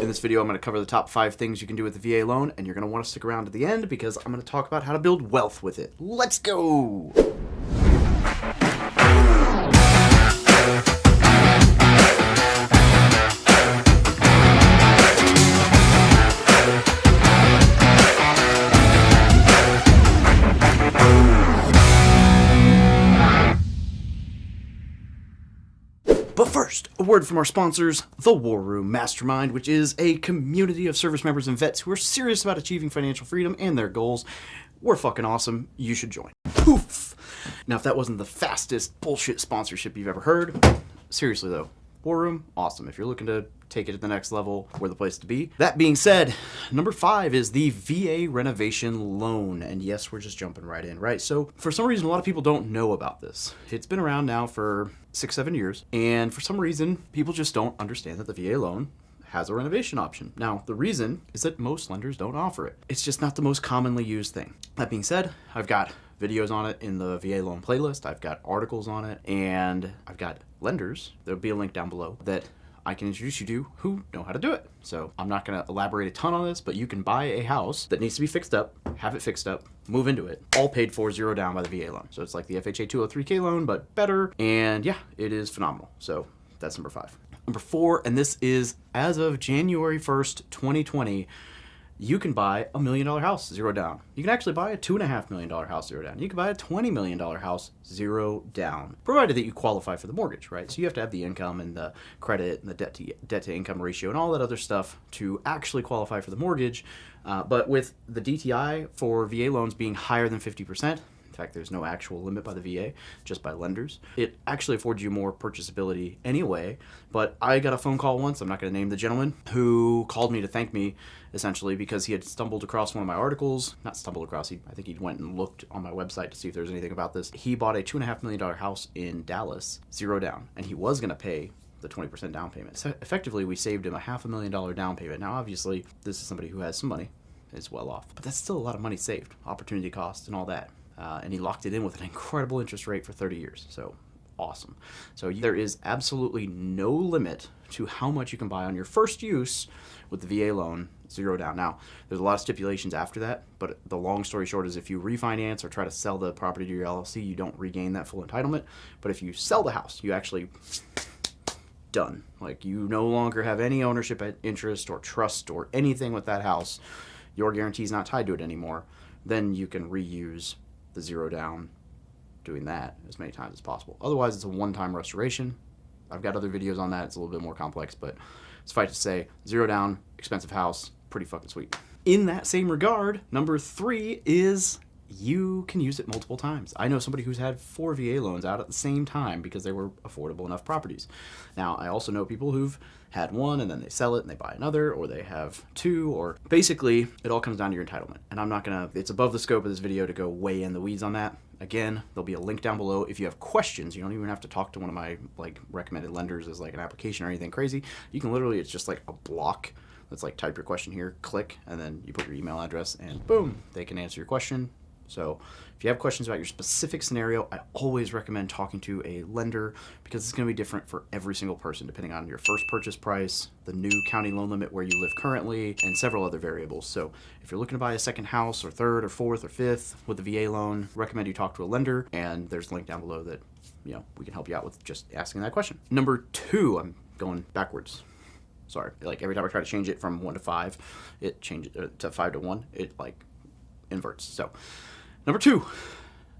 In this video, I'm going to cover the top 5 things you can do with the VA loan, and you're going to want to stick around to the end because I'm going to talk about how to build wealth with it. Let's go! But first, a word from our sponsors, the War Room Mastermind, which is a community of service members and vets who are serious about achieving financial freedom and their goals. We're fucking awesome. You should join. Poof! Now, if that wasn't the fastest bullshit sponsorship you've ever heard, seriously though, War Room, awesome. If you're looking to take it to the next level, we're the place to be. That being said, number 5 is the VA renovation loan. And yes, we're just jumping right in, right? So for some reason, a lot of people don't know about this. It's been around now for 6-7 years. And for some reason, people just don't understand that the VA loan has a renovation option. Now, the reason is that most lenders don't offer it. It's just not the most commonly used thing. That being said, I've got videos on it in the VA loan playlist. I've got articles on it, and I've got lenders. There'll be a link down below that I can introduce you to who know how to do it. So I'm not going to elaborate a ton on this, but you can buy a house that needs to be fixed up, have it fixed up, move into it, all paid for, 0 down by the VA loan. So it's like the FHA 203K loan, but better. And yeah, it is phenomenal. So that's number 5. Number 4, and this is as of January 1st, 2020, you can buy a $1 million house, 0 down. You can actually buy a $2.5 million house, 0 down. You can buy a $20 million house, 0 down, provided that you qualify for the mortgage, right? So you have to have the income and the credit and the debt to income ratio and all that other stuff to actually qualify for the mortgage. But with the DTI for VA loans being higher than 50%, in fact, there's no actual limit by the VA, just by lenders. It actually affords you more purchasability anyway, but I got a phone call once, I'm not going to name the gentleman, who called me to thank me, essentially, because he had stumbled across one of my articles. Not stumbled across, I think he went and looked on my website to see if there's anything about this. He bought a $2.5 million house in Dallas, 0 down, and he was going to pay the 20% down payment. So effectively, we saved him a $500,000 down payment. Now, obviously, this is somebody who has some money, is well off, but that's still a lot of money saved, opportunity cost and all that. And he locked it in with an incredible interest rate for 30 years. So awesome. So there is absolutely no limit to how much you can buy on your first use with the VA loan, 0 down. Now, there's a lot of stipulations after that, but the long story short is if you refinance or try to sell the property to your LLC, you don't regain that full entitlement. But if you sell the house, you actually done. Like, you no longer have any ownership interest or trust or anything with that house. Your guarantee is not tied to it anymore. Then you can reuse the 0 down, doing that as many times as possible. Otherwise, it's a one-time restoration. I've got other videos on that. It's a little bit more complex, but suffice to say, 0 down, expensive house, pretty fucking sweet. In that same regard, number 3 is you can use it multiple times. I know somebody who's had 4 VA loans out at the same time because they were affordable enough properties. Now, I also know people who've had one and then they sell it and they buy another, or they have 2, or basically it all comes down to your entitlement. And I'm not gonna, it's above the scope of this video to go way in the weeds on that. Again, there'll be a link down below. If you have questions, you don't even have to talk to one of my recommended lenders as like an application or anything crazy. You can literally, it's just like a block that's like type your question here, click, and then you put your email address and boom, they can answer your question. So if you have questions about your specific scenario, I always recommend talking to a lender because it's going to be different for every single person depending on your first purchase price, the new county loan limit where you live currently, and several other variables. So if you're looking to buy a second house or third or fourth or fifth with the VA loan, recommend you talk to a lender, and there's a link down below that, you know, we can help you out with just asking that question. Number 2, I'm going backwards. Sorry, like every time I try to change it from 1 to 5, it changes to 5 to 1, it like inverts. So number 2,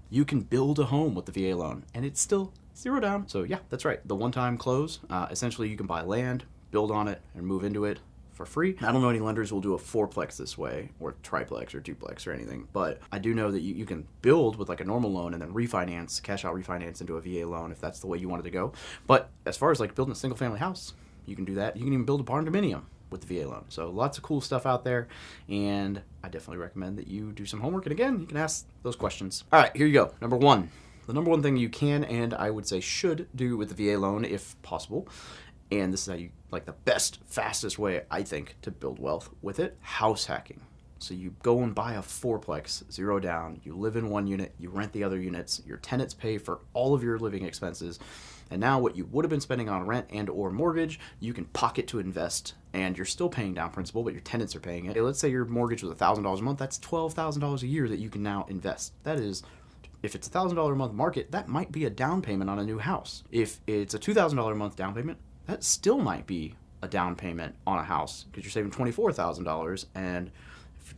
you can build a home with the VA loan, and it's still 0 down. So yeah, that's right. The one-time close, essentially you can buy land, build on it, and move into it for free. I don't know any lenders who will do a 4-plex this way, or triplex or duplex or anything, but I do know that you can build with like a normal loan and then refinance, cash out refinance into a VA loan if that's the way you wanted to go. But as far as like building a single family house, you can do that. You can even build a barn dominium with the VA loan. So lots of cool stuff out there, and I definitely recommend that you do some homework. And again, you can ask those questions. All right, here you go. Number 1, the number 1 thing you can, and I would say should do with the VA loan if possible, and this is how you, like the best, fastest way, I think, to build wealth with it, house hacking. So you go and buy a 4-plex, 0 down, you live in one unit, you rent the other units, your tenants pay for all of your living expenses, And now what you would have been spending on rent and or mortgage, you can pocket to invest, and you're still paying down principal, but your tenants are paying it. Hey, let's say your mortgage was $1,000 a month. That's $12,000 a year that you can now invest. That is, if it's $1,000 a month market, that might be a down payment on a new house. If it's a $2,000 a month down payment, that still might be a down payment on a house because you're saving $24,000, and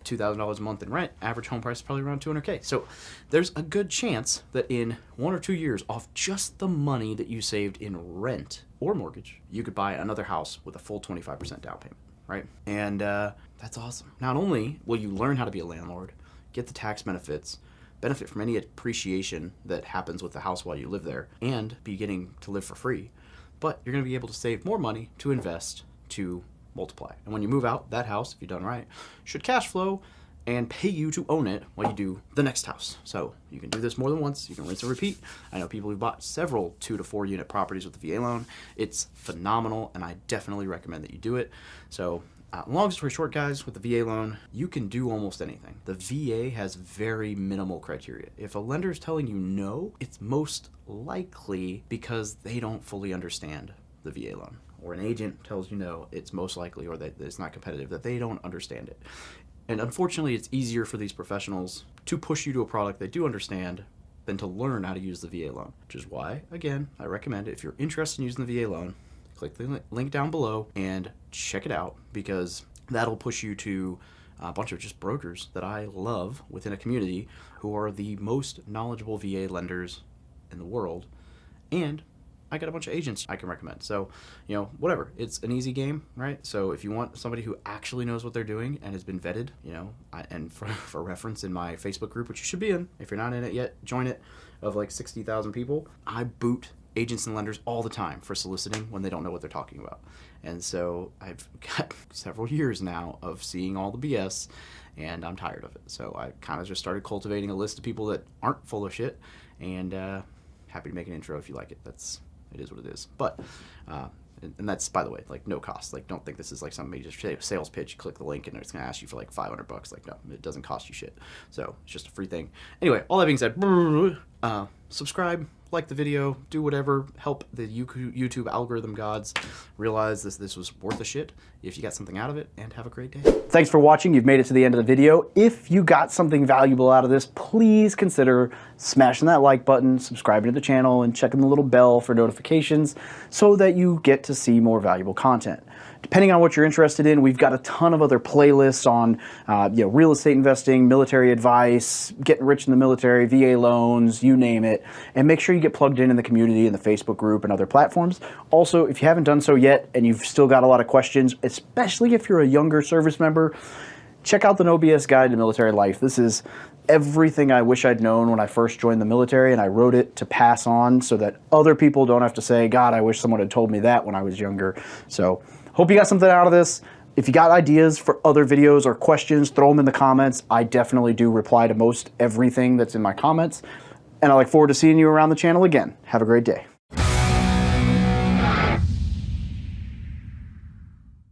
$2,000 a month in rent, average home price is probably around $200K. So there's a good chance that in 1 or 2 years, off just the money that you saved in rent or mortgage, you could buy another house with a full 25% down payment, right? And that's awesome. Not only will you learn how to be a landlord, get the tax benefits, benefit from any appreciation that happens with the house while you live there, and be getting to live for free, but you're going to be able to save more money to invest to multiply. And when you move out, that house, if you've done right, should cash flow and pay you to own it while you do the next house. So you can do this more than once. You can rinse and repeat. I know people who've bought several 2 to 4 unit properties with the VA loan. It's phenomenal, and I definitely recommend that you do it. So long story short, guys, with the VA loan, you can do almost anything. The VA has very minimal criteria. If a lender is telling you no, it's most likely because they don't fully understand the VA loan. Or an agent tells you no, it's most likely, or that it's not competitive, that they don't understand it. And unfortunately, it's easier for these professionals to push you to a product they do understand than to learn how to use the VA loan, which is why, again, I recommend it. If you're interested in using the VA loan, click the link down below and check it out, because that'll push you to a bunch of just brokers that I love within a community who are the most knowledgeable VA lenders in the world. And I got a bunch of agents I can recommend. So, whatever. It's an easy game, right? So if you want somebody who actually knows what they're doing and has been vetted, and for reference, in my Facebook group, which you should be in, if you're not in it yet, join it, of like 60,000 people, I boot agents and lenders all the time for soliciting when they don't know what they're talking about. And so I've got several years now of seeing all the BS, and I'm tired of it. So I kind of just started cultivating a list of people that aren't full of shit, and happy to make an intro if you like it. It is what it is. But, and that's, by the way, like, no cost. Like, don't think this is like some major sales pitch. You click the link and it's going to ask you for like $500. Like, no, it doesn't cost you shit. So it's just a free thing. Anyway, all that being said, subscribe, like the video, do whatever, help the YouTube algorithm gods realize this was worth a shit if you got something out of it, and have a great day. Thanks for watching. You've made it to the end of the video. If you got something valuable out of this, please consider smashing that like button, subscribing to the channel, and checking the little bell for notifications so that you get to see more valuable content. Depending on what you're interested in, we've got a ton of other playlists on real estate investing, military advice, getting rich in the military, VA loans, you name it. And make sure you get plugged in the community, in the Facebook group, and other platforms. Also, if you haven't done so yet and you've still got a lot of questions, especially if you're a younger service member, check out the No BS Guide to Military Life. This is everything I wish I'd known when I first joined the military, and I wrote it to pass on so that other people don't have to say, God, I wish someone had told me that when I was younger. So hope you got something out of this. If you got ideas for other videos or questions, throw them in the comments. I definitely do reply to most everything that's in my comments. And I look forward to seeing you around the channel again. Have a great day.